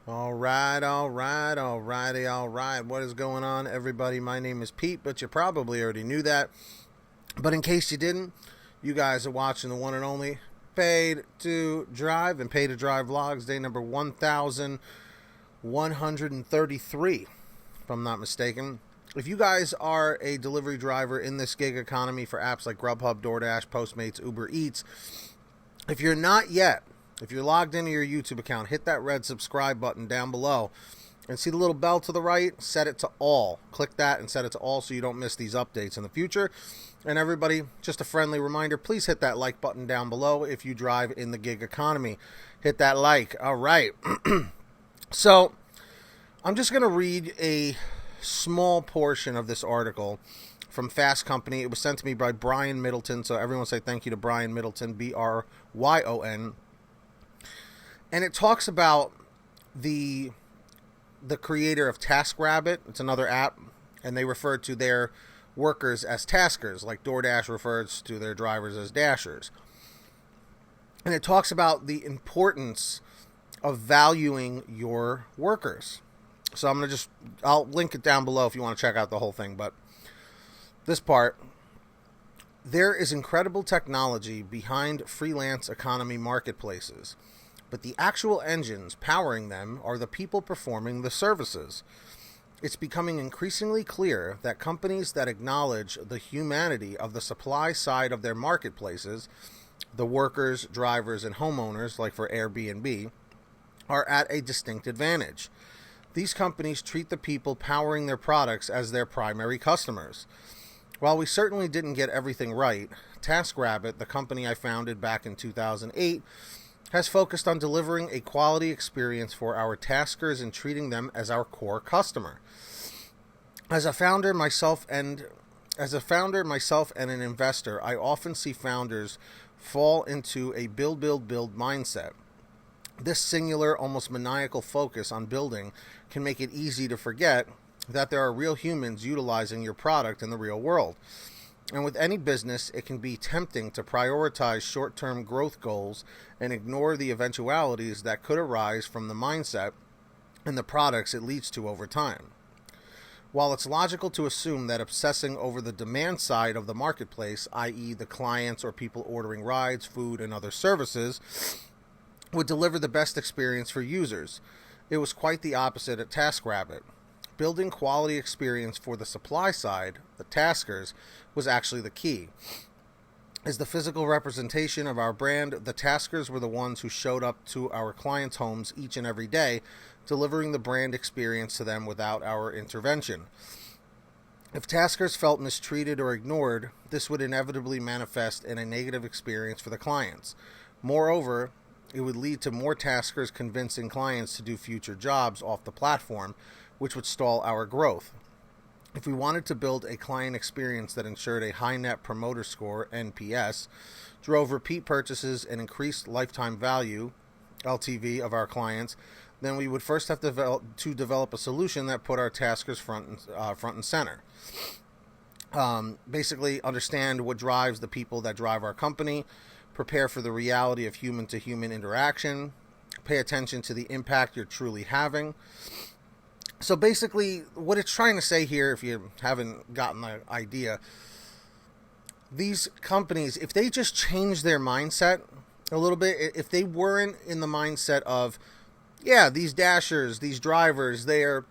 All right, all right, all righty, all right. What is going on, everybody? My name is Pete, but you probably already knew that. But in case you didn't, you guys are watching the one and only Paid to Drive and Paid to Drive Vlogs, day number 1133, if I'm not mistaken. If you guys are a delivery driver in this gig economy for apps like GrubHub, DoorDash, Postmates, Uber Eats, if you're not yet, if you're logged into your YouTube account, hit that red subscribe button down below and see the little bell to the right, set it to all. Click that and set it to all so you don't miss these updates in the future. And everybody, just a friendly reminder, please hit that like button down below if you drive in the gig economy. Hit that like. All right. So I'm just going to read a small portion of this article from Fast Company. It was sent to me by Bryon Middleton, so everyone say thank you to Bryon Middleton, Bryon. And it talks about the creator of TaskRabbit. It's another app, and they refer to their workers as taskers, like DoorDash refers to their drivers as dashers. And it talks about the importance of valuing your workers. So I'll link it down below if you want to check out the whole thing. But this part, there is incredible technology behind freelance economy marketplaces, but the actual engines powering them are the people performing the services. It's becoming increasingly clear that companies that acknowledge the humanity of the supply side of their marketplaces, the workers, drivers, and homeowners, like for Airbnb, are at a distinct advantage. These companies treat the people powering their products as their primary customers. While we certainly didn't get everything right, TaskRabbit, the company I founded back in 2008, has focused on delivering a quality experience for our taskers and treating them as our core customer. As a founder myself and an investor, I often see founders fall into a build mindset. This singular, almost maniacal focus on building can make it easy to forget that there are real humans utilizing your product in the real world. And with any business, it can be tempting to prioritize short-term growth goals and ignore the eventualities that could arise from the mindset and the products it leads to over time. While it's logical to assume that obsessing over the demand side of the marketplace, i.e. the clients or people ordering rides, food, and other services, would deliver the best experience for users, it was quite the opposite at TaskRabbit. Building quality experience for the supply side, the taskers, was actually the key. As the physical representation of our brand, the taskers were the ones who showed up to our clients' homes each and every day, delivering the brand experience to them without our intervention. If taskers felt mistreated or ignored, this would inevitably manifest in a negative experience for the clients. Moreover, it would lead to more taskers convincing clients to do future jobs off the platform, which would stall our growth. If we wanted to build a client experience that ensured a high net promoter score, NPS, drove repeat purchases and increased lifetime value, LTV, of our clients, then we would first have to develop a solution that put our taskers front and center. Basically, understand what drives the people that drive our company, prepare for the reality of human-to-human interaction, pay attention to the impact you're truly having. So basically, what it's trying to say here, if you haven't gotten the idea, these companies, if they just change their mindset a little bit, if they weren't in the mindset of, yeah, these dashers, these drivers, they're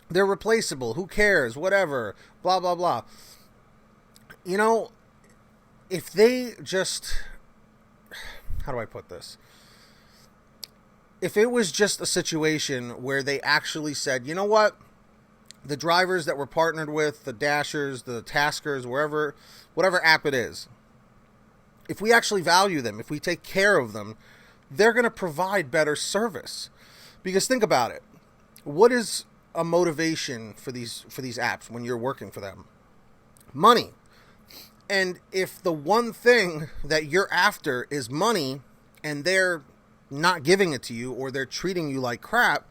replaceable, who cares, whatever, blah, blah, blah. You know, if they just, how do I put this? If it was just a situation where they actually said, you know what, the drivers that we're partnered with, the dashers, the taskers, whatever app it is, if we actually value them, if we take care of them, they're going to provide better service. Because think about it. What is a motivation for these apps when you're working for them? Money. And if the one thing that you're after is money and they're not giving it to you, or they're treating you like crap,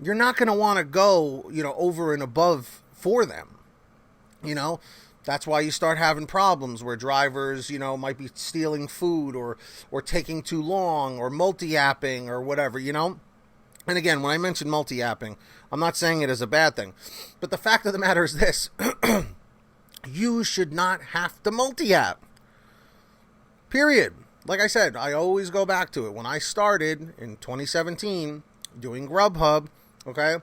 you're not going to want to go, over and above for them. That's why you start having problems where drivers, might be stealing food or taking too long or multi-apping or whatever, And again, when I mention multi-apping, I'm not saying it as a bad thing. But the fact of the matter is this. You should not have to multi-app. Period. Like I said, I always go back to it. When I started in 2017 doing GrubHub, okay?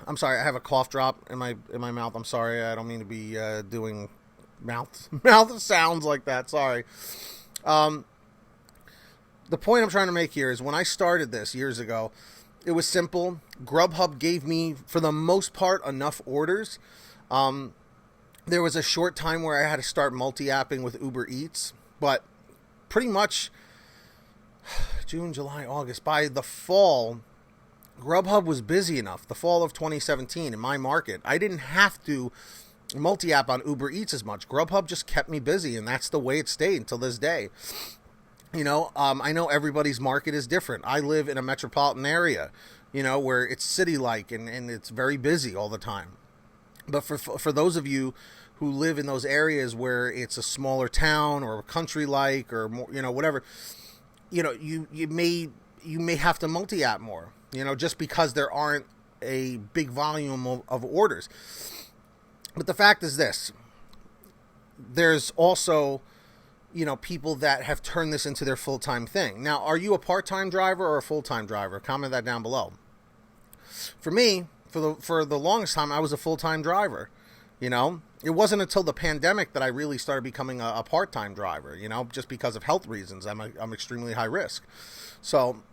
I'm sorry, I have a cough drop in my mouth. I'm sorry, I don't mean to be doing mouth sounds like that. Sorry. The point I'm trying to make here is when I started this years ago, it was simple. GrubHub gave me, for the most part, enough orders. There was a short time where I had to start multi-apping with Uber Eats, but pretty much June, July, August, by the fall, GrubHub was busy enough, the fall of 2017 in my market. I didn't have to multi-app on Uber Eats as much. GrubHub just kept me busy, and that's the way it stayed until this day. You know, I know everybody's market is different. I live in a metropolitan area, you know, where it's city-like and it's very busy all the time. But for those of you who live in those areas where it's a smaller town or country-like or more, you know, whatever, you know, you may have to multi-app more, you know, just because there aren't a big volume of orders. But the fact is this: there's also, you know, people that have turned this into their full-time thing. Now, are you a part-time driver or a full-time driver? Comment that down below. For me, for the longest time, I was a full-time driver. You know, it wasn't until the pandemic that I really started becoming a part-time driver, you know, just because of health reasons. I'm extremely high risk. So,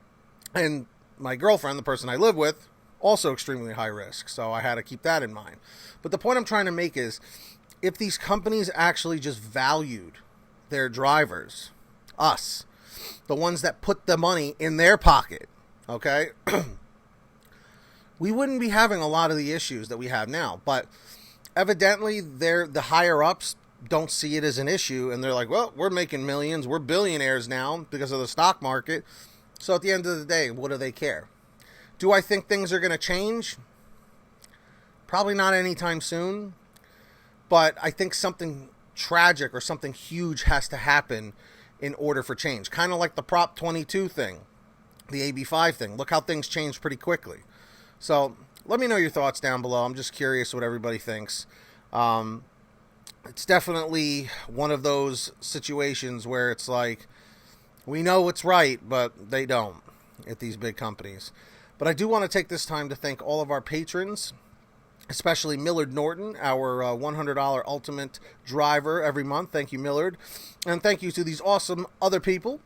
and my girlfriend, the person I live with, also extremely high risk. So I had to keep that in mind. But the point I'm trying to make is, if these companies actually just valued their drivers, us, the ones that put the money in their pocket, okay, we wouldn't be having a lot of the issues that we have now. But evidently, the higher-ups don't see it as an issue, and they're like, well, we're making millions, we're billionaires now because of the stock market. So at the end of the day, what do they care? Do I think things are going to change? Probably not anytime soon. But I think something tragic or something huge has to happen in order for change. Kind of like the Prop 22 thing, the AB5 thing. Look how things changed pretty quickly. So let me know your thoughts down below. I'm just curious what everybody thinks. It's definitely one of those situations where it's like, we know what's right, but they don't at these big companies. But I do want to take this time to thank all of our patrons, especially Millard Norton, our $100 ultimate driver every month. Thank you, Millard. And thank you to these awesome other people: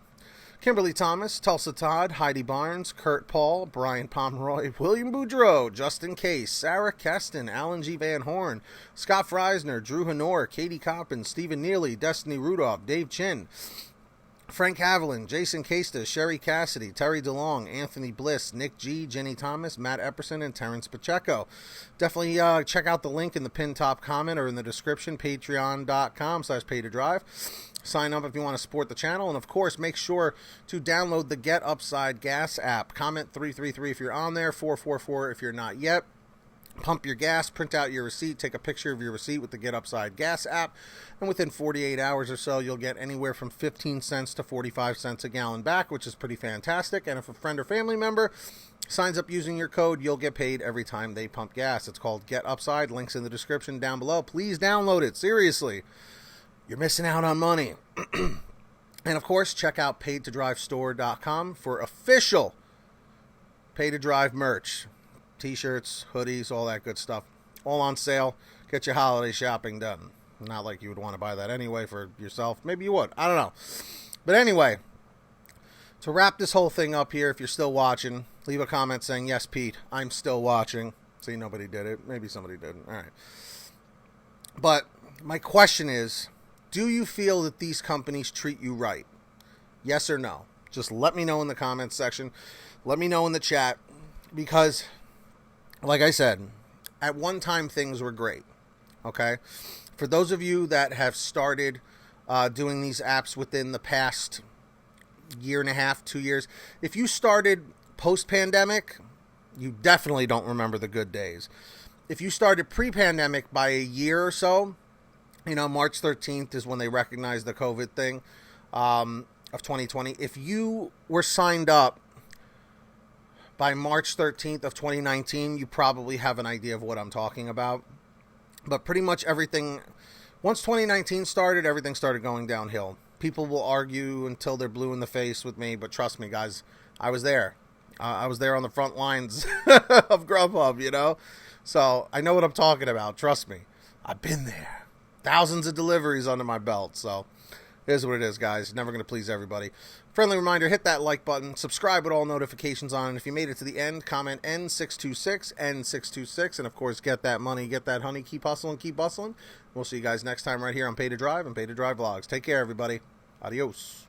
Kimberly Thomas, Tulsa Todd, Heidi Barnes, Kurt Paul, Bryon Pomeroy, William Boudreau, Justin Case, Sarah Keston, Alan G. Van Horn, Scott Freisner, Drew Honor, Katie Coppin, Stephen Neely, Destiny Rudolph, Dave Chin, Frank Haviland, Jason Casta, Sherry Cassidy, Terry DeLong, Anthony Bliss, Nick G, Jenny Thomas, Matt Epperson, and Terrence Pacheco. Definitely check out the link in the pinned top comment or in the description, patreon.com/pay-to-drive. Sign up if you want to support the channel. And, of course, make sure to download the Get Upside Gas app. Comment 333 if you're on there, 444 if you're not yet. Pump your gas, print out your receipt, take a picture of your receipt with the Get Upside Gas app, and within 48 hours or so, you'll get anywhere from 15 cents to 45 cents a gallon back, which is pretty fantastic. And if a friend or family member signs up using your code, you'll get paid every time they pump gas. It's called Get Upside. Links in the description down below. Please download it. Seriously, you're missing out on money. And, of course, check out paidtodrivestore.com for official Pay to Drive merch. T-shirts, hoodies, all that good stuff. All on sale. Get your holiday shopping done. Not like you would want to buy that anyway for yourself. Maybe you would. I don't know. But anyway, to wrap this whole thing up here, if you're still watching, leave a comment saying, yes, Pete, I'm still watching. See, nobody did it. Maybe somebody did. All right. But my question is, do you feel that these companies treat you right? Yes or no? Just let me know in the comments section. Let me know in the chat. Because, like I said, at one time things were great, okay? For those of you that have started doing these apps within the past year and a half, 2 years, if you started post-pandemic, you definitely don't remember the good days. If you started pre-pandemic by a year or so, you know, March 13th is when they recognized the COVID thing of 2020. If you were signed up by March 13th of 2019, you probably have an idea of what I'm talking about. But pretty much everything, once 2019 started, everything started going downhill. People will argue until they're blue in the face with me, but trust me, guys, I was there. I was there on the front lines of GrubHub, you know? So I know what I'm talking about. Trust me. I've been there. Thousands of deliveries under my belt. So here's what it is, guys. Never going to please everybody. Friendly reminder, hit that like button. Subscribe with all notifications on. And if you made it to the end, comment N626, N626. And, of course, get that money, get that honey. Keep hustling, keep bustling. We'll see you guys next time right here on Pay to Drive and Pay to Drive Vlogs. Take care, everybody. Adios.